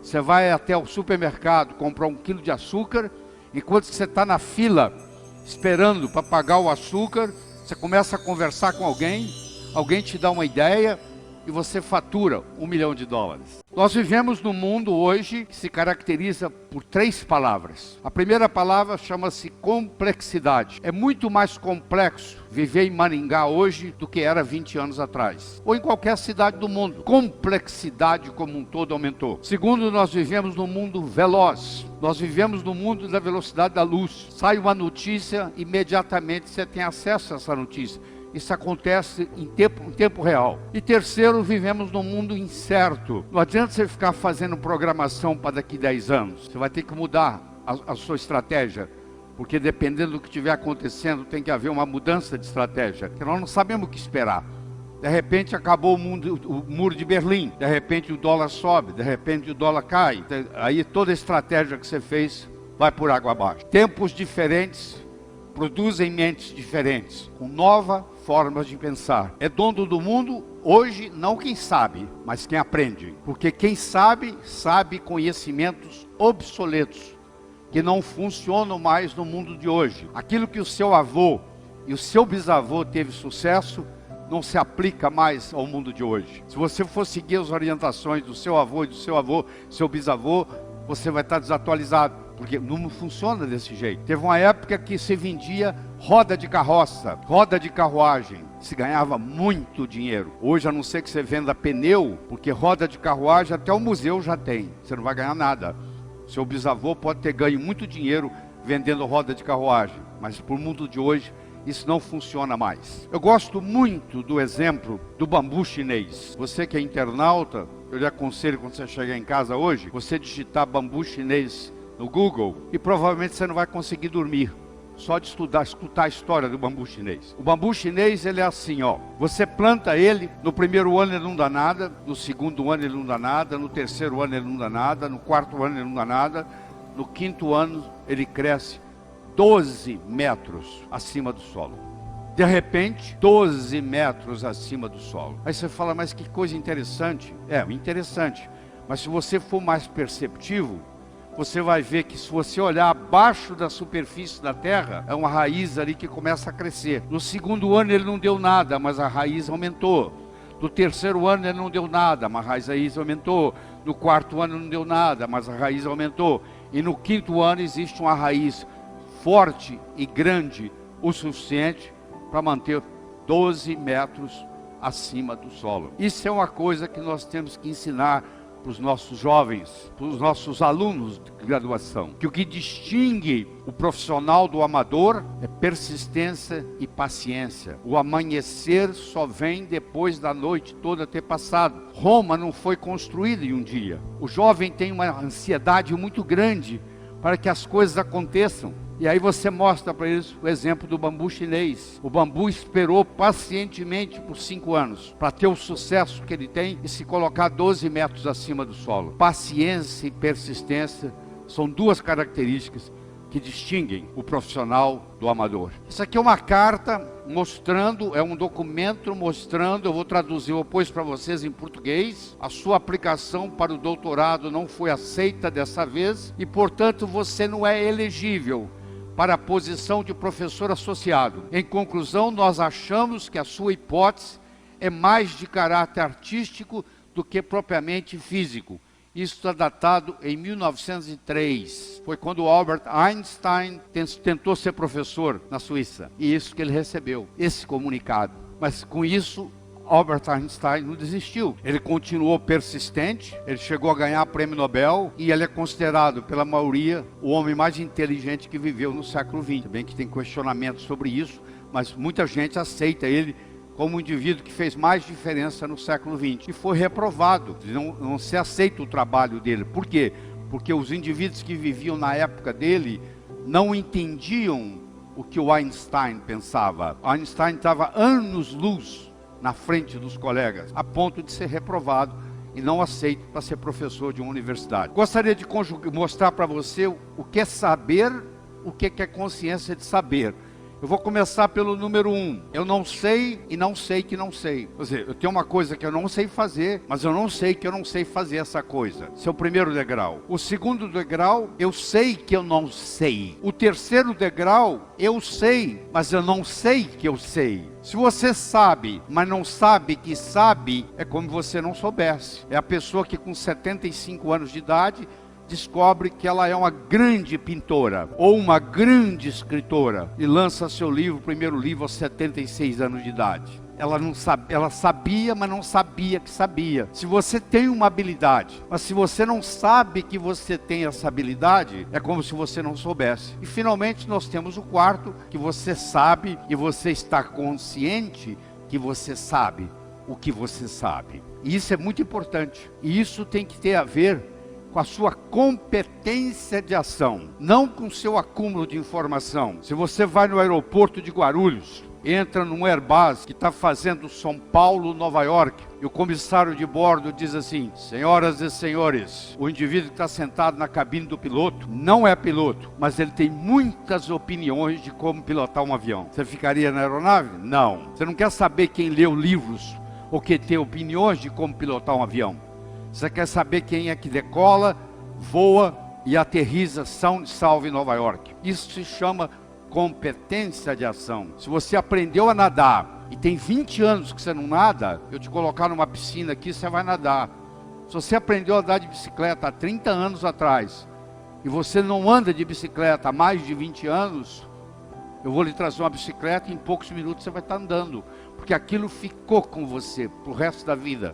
Você vai até o supermercado comprar 1 quilo de açúcar, enquanto você está na fila esperando para pagar o açúcar, você começa a conversar com alguém, alguém te dá uma ideia e você fatura $1 milhão. Nós vivemos num mundo hoje que se caracteriza por 3 palavras. A primeira palavra chama-se complexidade. É muito mais complexo viver em Maringá hoje do que era 20 anos atrás, ou em qualquer cidade do mundo. Complexidade como um todo aumentou. Segundo, nós vivemos num mundo veloz. Nós vivemos no mundo da velocidade da luz. Sai uma notícia, imediatamente você tem acesso a essa notícia. Isso acontece em tempo real. E terceiro, vivemos num mundo incerto. Não adianta você ficar fazendo programação para daqui 10 anos. Você vai ter que mudar a sua estratégia. Porque dependendo do que estiver acontecendo, tem que haver uma mudança de estratégia. Porque nós não sabemos o que esperar. De repente acabou o muro de Berlim. De repente o dólar sobe. De repente o dólar cai. Aí toda a estratégia que você fez vai por água abaixo. Tempos diferentes produzem mentes diferentes, com novas formas de pensar. É dono do mundo hoje não quem sabe, mas quem aprende. Porque quem sabe, sabe conhecimentos obsoletos, que não funcionam mais no mundo de hoje. Aquilo que o seu avô e o seu bisavô teve sucesso, não se aplica mais ao mundo de hoje. Se você for seguir as orientações do seu avô e do seu bisavô, você vai estar desatualizado. Porque não funciona desse jeito. Teve uma época que se vendia roda de carroça, roda de carruagem. Se ganhava muito dinheiro. Hoje, a não ser que você venda pneu, porque roda de carruagem até o museu já tem. Você não vai ganhar nada. Seu bisavô pode ter ganho muito dinheiro vendendo roda de carruagem. Mas para o mundo de hoje, isso não funciona mais. Eu gosto muito do exemplo do bambu chinês. Você que é internauta, eu lhe aconselho quando você chegar em casa hoje, você digitar bambu chinês no Google, e provavelmente você não vai conseguir dormir, só de escutar a história do bambu chinês. O bambu chinês, ele é assim, ó, você planta ele, no primeiro ano ele não dá nada, no segundo ano ele não dá nada, no terceiro ano ele não dá nada, no quarto ano ele não dá nada, no quinto ano ele cresce 12 metros acima do solo. De repente, 12 metros acima do solo. Aí você fala, mas que coisa interessante. É, interessante, mas se você for mais perceptivo, você vai ver que se você olhar abaixo da superfície da terra, é uma raiz ali que começa a crescer. No segundo ano ele não deu nada, mas a raiz aumentou. No terceiro ano ele não deu nada, mas a raiz aumentou. No quarto ano não deu nada, mas a raiz aumentou. E no quinto ano existe uma raiz forte e grande o suficiente para manter 12 metros acima do solo. Isso é uma coisa que nós temos que ensinar para os nossos jovens, para os nossos alunos de graduação, que o que distingue o profissional do amador é persistência e paciência. O amanhecer só vem depois da noite toda ter passado. Roma não foi construída em um dia. O jovem tem uma ansiedade muito grande para que as coisas aconteçam. E aí você mostra para eles o exemplo do bambu chinês. O bambu esperou pacientemente por 5 anos para ter o sucesso que ele tem e se colocar 12 metros acima do solo. Paciência e persistência são 2 características que distinguem o profissional do amador. Isso aqui é uma carta mostrando, é um documento mostrando, eu vou traduzir depois para vocês em português. A sua aplicação para o doutorado não foi aceita dessa vez e, portanto, você não é elegível para a posição de professor associado. Em conclusão, nós achamos que a sua hipótese é mais de caráter artístico do que propriamente físico. Isso está datado em 1903. Foi quando Albert Einstein tentou ser professor na Suíça. E isso que ele recebeu, esse comunicado. Mas com isso, Albert Einstein não desistiu. Ele continuou persistente, ele chegou a ganhar o prêmio Nobel e ele é considerado pela maioria o homem mais inteligente que viveu no século XX. Bem que tem questionamentos sobre isso, mas muita gente aceita ele como um indivíduo que fez mais diferença no século XX. E foi reprovado, não se aceita o trabalho dele. Por quê? Porque os indivíduos que viviam na época dele não entendiam o que o Einstein pensava. Einstein estava anos-luz na frente dos colegas, a ponto de ser reprovado e não aceito para ser professor de uma universidade. Gostaria de mostrar para você o que é saber, o que é consciência de saber. Eu vou começar pelo número 1. Eu não sei e não sei que não sei. Quer dizer, eu tenho uma coisa que eu não sei fazer, mas eu não sei que eu não sei fazer essa coisa. Esse é o primeiro degrau. O segundo degrau, eu sei que eu não sei. O terceiro degrau, eu sei, mas eu não sei que eu sei. Se você sabe, mas não sabe que sabe, é como se você não soubesse. É a pessoa que com 75 anos de idade descobre que ela é uma grande pintora ou uma grande escritora e lança seu livro, o primeiro livro, aos 76 anos de idade. Ela não sabe, ela sabia, mas não sabia que sabia. Se você tem uma habilidade, mas se você não sabe que você tem essa habilidade, é como se você não soubesse. E finalmente nós temos o quarto, que você sabe e você está consciente que você sabe o que você sabe. E isso é muito importante. E isso tem que ter a ver com a sua competência de ação, não com o seu acúmulo de informação. Se você vai no aeroporto de Guarulhos, entra num Airbus que está fazendo São Paulo, Nova York, e o comissário de bordo diz assim: senhoras e senhores, o indivíduo que está sentado na cabine do piloto não é piloto, mas ele tem muitas opiniões de como pilotar um avião. Você ficaria na aeronave? Não. Você não quer saber quem leu livros ou quem tem opiniões de como pilotar um avião. Você quer saber quem é que decola, voa e aterriza são e salvo em Nova York. Isso se chama competência de ação. Se você aprendeu a nadar e tem 20 anos que você não nada, eu te colocar numa piscina aqui, você vai nadar. Se você aprendeu a andar de bicicleta há 30 anos atrás e você não anda de bicicleta há mais de 20 anos, eu vou lhe trazer uma bicicleta e em poucos minutos você vai estar andando. Porque aquilo ficou com você para o resto da vida.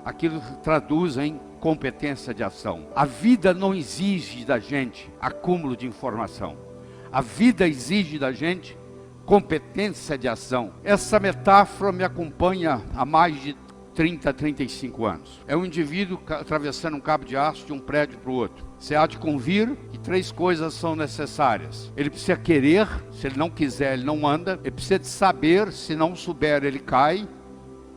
Aquilo traduz em competência de ação. A vida não exige da gente acúmulo de informação. A vida exige da gente competência de ação. Essa metáfora me acompanha há mais de 30, 35 anos. É um indivíduo atravessando um cabo de aço de um prédio para o outro. Você há de convir que 3 coisas são necessárias. Ele precisa querer, se ele não quiser, ele não anda. Ele precisa de saber, se não souber, ele cai.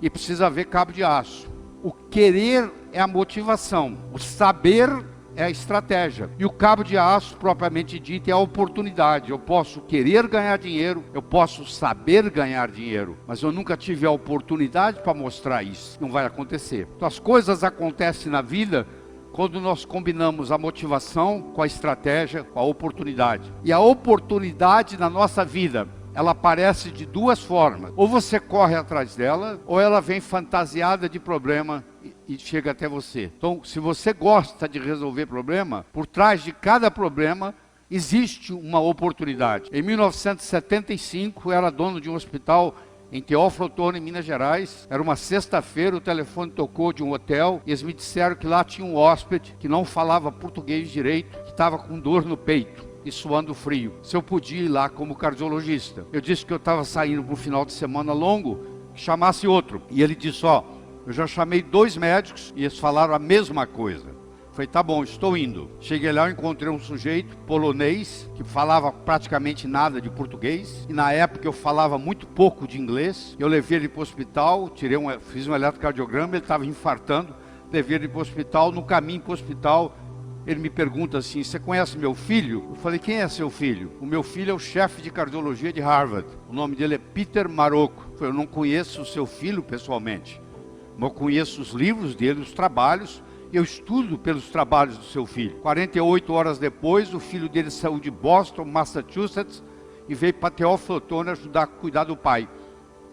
E precisa haver cabo de aço. O querer é a motivação, o saber é a estratégia. E o cabo de aço, propriamente dito, é a oportunidade. Eu posso querer ganhar dinheiro, eu posso saber ganhar dinheiro, mas eu nunca tive a oportunidade para mostrar isso. Não vai acontecer. Então as coisas acontecem na vida quando nós combinamos a motivação com a estratégia, com a oportunidade. E a oportunidade na nossa vida, ela aparece de 2 formas. Ou você corre atrás dela, ou ela vem fantasiada de problema e chega até você. Então, se você gosta de resolver problema, por trás de cada problema existe uma oportunidade. Em 1975, eu era dono de um hospital em Teófilo Otoni, em Minas Gerais. Era uma sexta-feira, o telefone tocou de um hotel e eles me disseram que lá tinha um hóspede que não falava português direito, que estava com dor no peito e suando frio. Se eu podia ir lá como cardiologista. Eu disse que eu estava saindo para um final de semana longo, que chamasse outro. E ele disse, ó, eu já chamei 2 médicos e eles falaram a mesma coisa. Falei, tá bom, estou indo. Cheguei lá, eu encontrei um sujeito polonês que falava praticamente nada de português. E na época eu falava muito pouco de inglês. Eu levei ele para o hospital, fiz um eletrocardiograma, ele estava infartando. Levei ele para o hospital, no caminho para o hospital, ele me pergunta assim, você conhece meu filho? Eu falei, quem é seu filho? O meu filho é o chefe de cardiologia de Harvard. O nome dele é Peter Marocco. Eu falei, eu não conheço o seu filho pessoalmente. Eu conheço os livros dele, os trabalhos, eu estudo pelos trabalhos do seu filho. 48 horas depois, o filho dele saiu de Boston, Massachusetts, e veio para Teófilo Otoni ajudar a cuidar do pai.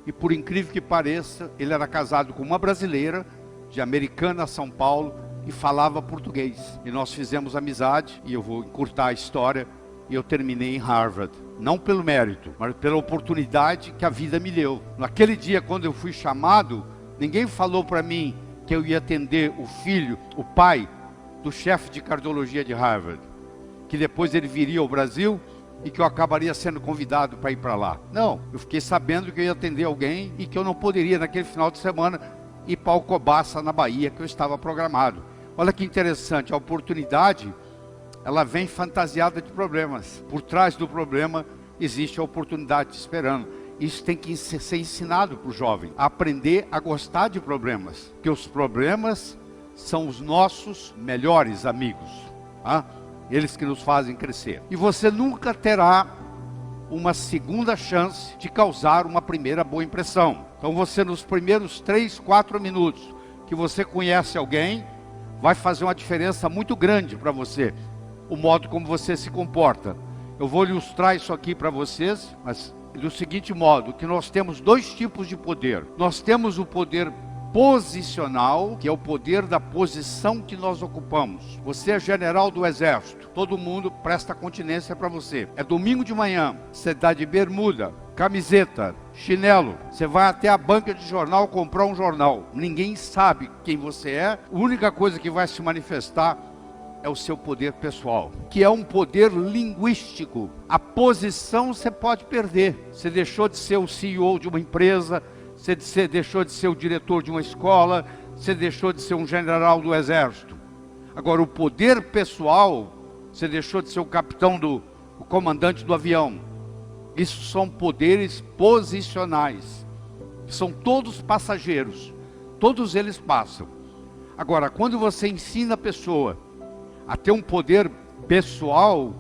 E por incrível que pareça, ele era casado com uma brasileira, de Americana, São Paulo, e falava português. E nós fizemos amizade, e eu vou encurtar a história, e eu terminei em Harvard. Não pelo mérito, mas pela oportunidade que a vida me deu. Naquele dia, quando eu fui chamado, ninguém falou para mim que eu ia atender o filho, o pai do chefe de cardiologia de Harvard, que depois ele viria ao Brasil e que eu acabaria sendo convidado para ir para lá. Não, eu fiquei sabendo que eu ia atender alguém e que eu não poderia naquele final de semana ir para Alcobaça, na Bahia, que eu estava programado. Olha que interessante, a oportunidade, ela vem fantasiada de problemas. Por trás do problema existe a oportunidade esperando. Isso tem que ser ensinado para o jovem, a aprender a gostar de problemas, porque os problemas são os nossos melhores amigos, tá? Eles que nos fazem crescer. E você nunca terá uma segunda chance de causar uma primeira boa impressão. Então você, nos primeiros 3, 4 minutos que você conhece alguém, vai fazer uma diferença muito grande para você, o modo como você se comporta. Eu vou ilustrar isso aqui para vocês, mas do seguinte modo, que nós temos 2 tipos de poder. Nós temos o poder posicional, que é o poder da posição que nós ocupamos. Você é general do exército, todo mundo presta continência para você. É domingo de manhã, você dá de bermuda, camiseta, chinelo, você vai até a banca de jornal comprar um jornal. Ninguém sabe quem você é, a única coisa que vai se manifestar é o seu poder pessoal, que é um poder linguístico. A posição você pode perder. Você deixou de ser o CEO de uma empresa, você deixou de ser o diretor de uma escola, você deixou de ser um general do exército. Agora, o poder pessoal, você deixou de ser o capitão o comandante do avião. Isso são poderes posicionais, que são todos passageiros, todos eles passam. Agora, quando você ensina a pessoa a ter um poder pessoal,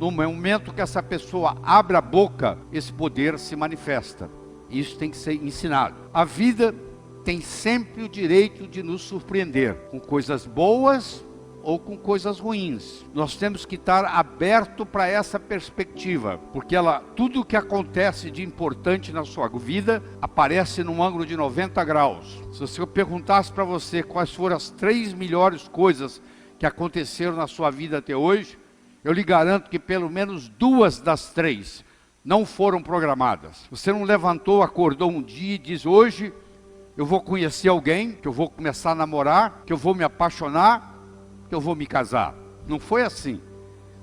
no momento que essa pessoa abre a boca, esse poder se manifesta. Isso tem que ser ensinado. A vida tem sempre o direito de nos surpreender, com coisas boas ou com coisas ruins. Nós temos que estar aberto para essa perspectiva, porque tudo o que acontece de importante na sua vida aparece num ângulo de 90 graus. Se eu perguntasse para você quais foram as 3 melhores coisas que aconteceram na sua vida até hoje, eu lhe garanto que pelo menos 2 das 3 não foram programadas. Você não levantou, acordou um dia e diz: hoje eu vou conhecer alguém, que eu vou começar a namorar, que eu vou me apaixonar, que eu vou me casar. Não foi assim.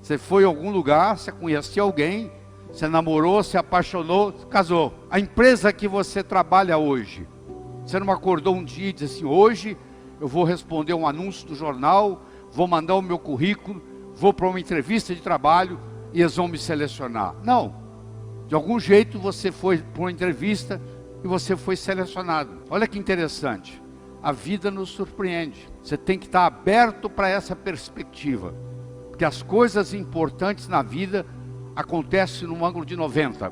Você foi a algum lugar, você conheceu alguém, você namorou, se apaixonou, casou. A empresa que você trabalha hoje, você não acordou um dia e disse assim: hoje eu vou responder um anúncio do jornal, vou mandar o meu currículo, vou para uma entrevista de trabalho e eles vão me selecionar. Não. De algum jeito você foi para uma entrevista e você foi selecionado. Olha que interessante. A vida nos surpreende. Você tem que estar aberto para essa perspectiva. Porque as coisas importantes na vida acontecem num ângulo de 90.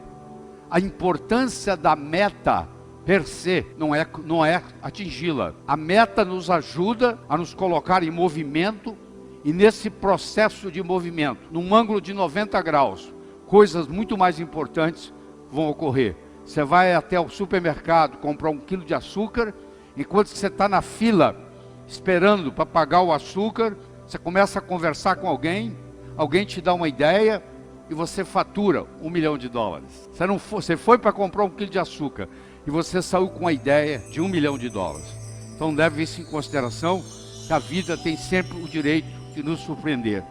A importância da meta per se não é atingi-la. A meta nos ajuda a nos colocar em movimento, e nesse processo de movimento, num ângulo de 90 graus, coisas muito mais importantes vão ocorrer. Você vai até o supermercado comprar 1 quilo de açúcar, enquanto você está na fila esperando para pagar o açúcar, você começa a conversar com alguém te dá uma ideia e você fatura $1 milhão. Você foi para comprar 1 quilo de açúcar e você saiu com a ideia de $1 milhão. Então leve isso em consideração, que a vida tem sempre o direito de nos surpreender.